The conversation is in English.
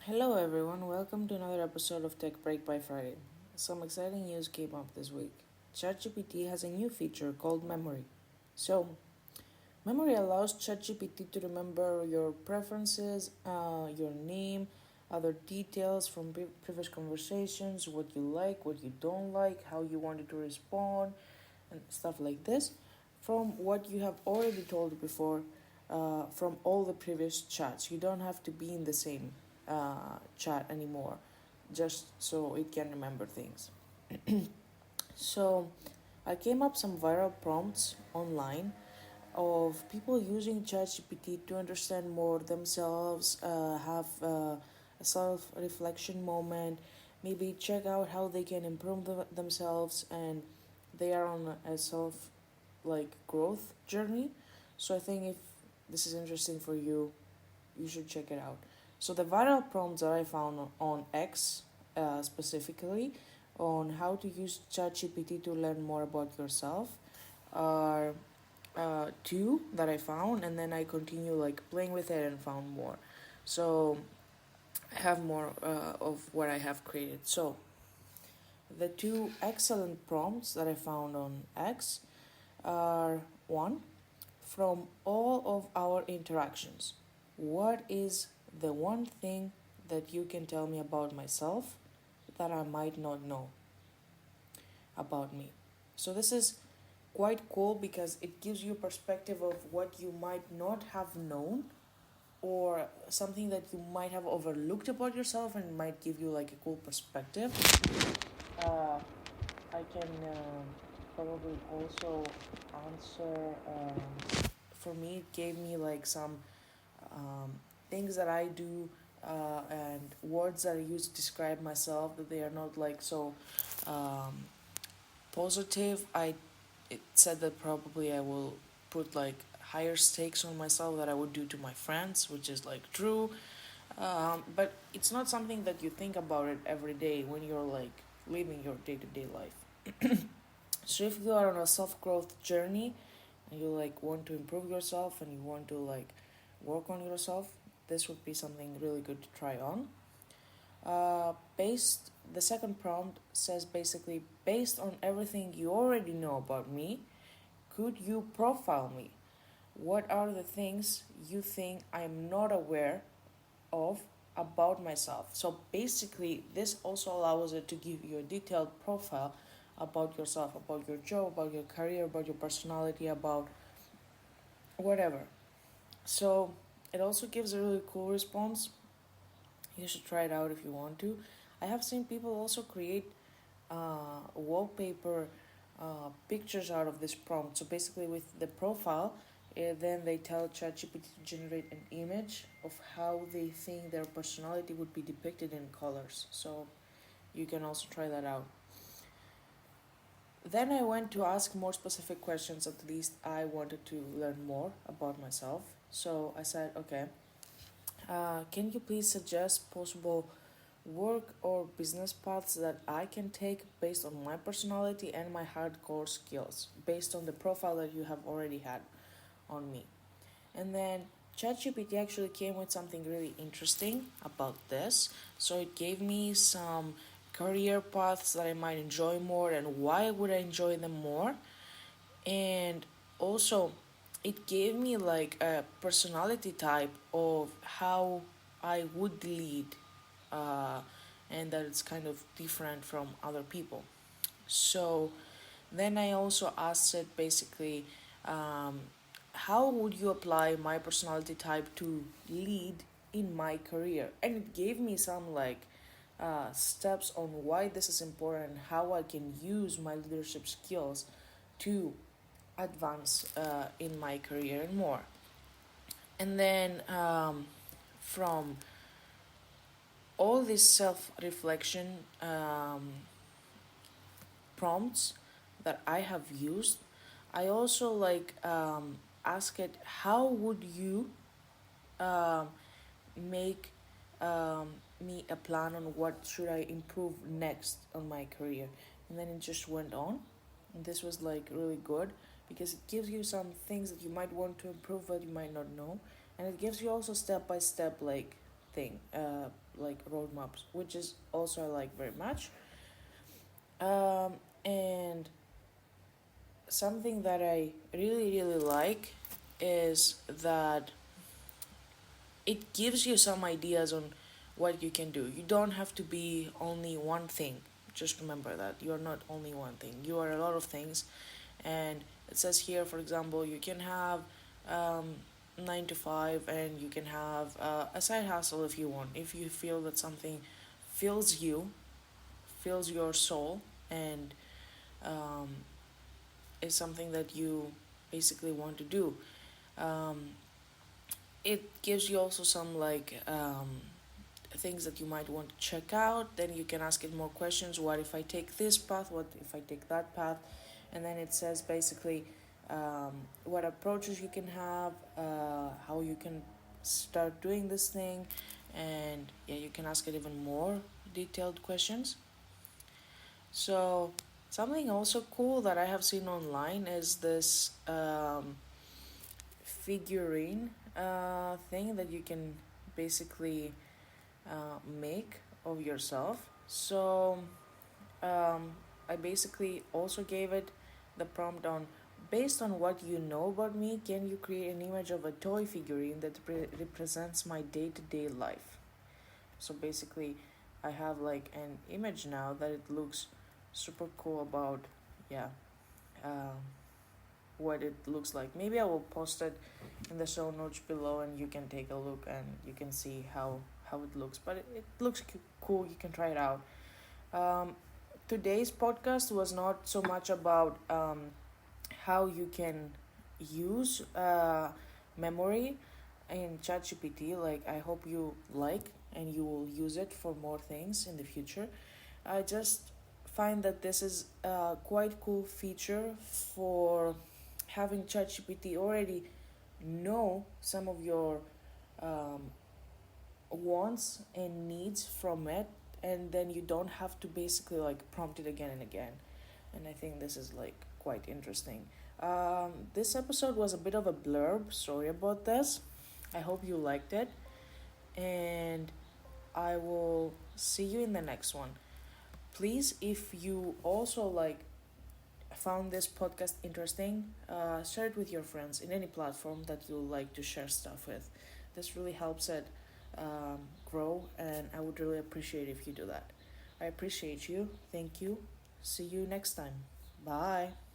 Hello, everyone. Welcome to another episode of Tech Break by Friday. Some exciting news came up this week. ChatGPT has a new feature called Memory. So, Memory allows ChatGPT to remember your preferences, your name, other details from previous conversations, what you like, what you don't like, how you wanted to respond, and stuff like this, from what you have already told before, from all the previous chats. You don't have to be in the same chat anymore, just so it can remember things. So, I came up some viral prompts online of people using ChatGPT to understand more themselves, have a self reflection moment, maybe check out how they can improve themselves, and they are on a self growth journey. So I think if this is interesting for you, you should check it out. So the viral prompts that I found on X, specifically on how to use ChatGPT to learn more about yourself, are two that I found, and then I continue playing with it and found more. So I have more of what I have created. So the two excellent prompts that I found on X are: one, from all of our interactions, what is the one thing that you can tell me about myself that I might not know about me? So this is quite cool because it gives you a perspective of what you might not have known, or something that you might have overlooked about yourself, and might give you like a cool perspective. uh, I can probably also answer. For me, it gave me like some um, things that I do, and words that I use to describe myself, that they are not like so um, positive. It said that probably I will put like higher stakes on myself that I would do to my friends, which is like true. But it's not something that you think about it every day when you're like living your day to day life. So if you are on a self growth journey and you like want to improve yourself and you want to like work on yourself, this would be something really good to try on. Based The second prompt says basically, based on everything you already know about me, could you profile me? What are the things you think I am not aware of about myself? So basically, this also allows it to give you a detailed profile about yourself, about your job, about your career, about your personality, about whatever. So it also gives a really cool response. You should try it out if you want to. I have seen people also create wallpaper pictures out of this prompt. So basically, with the profile, then they tell ChatGPT to generate an image of how they think their personality would be depicted in colors. So you can also try that out. Then I went to ask more specific questions. At least I wanted to learn more about myself. So I said, okay, can you please suggest possible work or business paths that I can take based on my personality and my hardcore skills, based on the profile that you have already had on me? And then ChatGPT actually came with something really interesting about this. So it gave me some career paths that I might enjoy more and why would I enjoy them more. And also, it gave me like a personality type of how I would lead, uh, and that it's kind of different from other people. So then I also asked it basically, um, how would you apply my personality type to lead in my career? And it gave me some steps on why this is important and how I can use my leadership skills to advance in my career and more. And then from all this self reflection prompts that I have used, I also ask it, how would you um, make me a plan on what should I improve next on my career? And then it just went on. And this was like really good because it gives you some things that you might want to improve but you might not know. And it gives you also step by step like thing, like roadmaps, which is also I like very much. Um, and something that I really like is that it gives you some ideas on what you can do. You don't have to be only one thing. Just remember that you are not only one thing. You are a lot of things, and it says here, for example, you can have 9 to 5, and you can have a side hustle if you want. If you feel that something fills you, fills your soul, and um, is something that you basically want to do. Um, it gives you also some like things that you might want to check out. Then you can ask it more questions. What if I take this path? What if I take that path? And then it says basically what approaches you can have, how you can start doing this thing, and yeah, you can ask it even more detailed questions. So something also cool that I have seen online is this figurine thing that you can basically make of yourself. So um, I basically also gave it the prompt on, based on what you know about me, can you create an image of a toy figurine that represents my day to day life? So basically, I have like an image now that it looks super cool about, yeah, um, what it looks like. Maybe I will post it in the show notes below, and you can take a look and you can see how it looks. But it looks cool. You can try it out. Um, Today's podcast was not so much about how you can use memory in ChatGPT. Like, I hope you like and you will use it for more things in the future. I just find that this is a quite cool feature for having ChatGPT already know some of your um, wants and needs from it, and then you don't have to basically like prompt it again and again. And I think this is like quite interesting. This episode was a bit of a blurb. Sorry about this. I hope you liked it, and I will see you in the next one. Please, if you also like found this podcast interesting, share it with your friends in any platform that you like to share stuff with. This really helps it grow, and I would really appreciate if you do that. I appreciate you. Thank you. See you next time. Bye.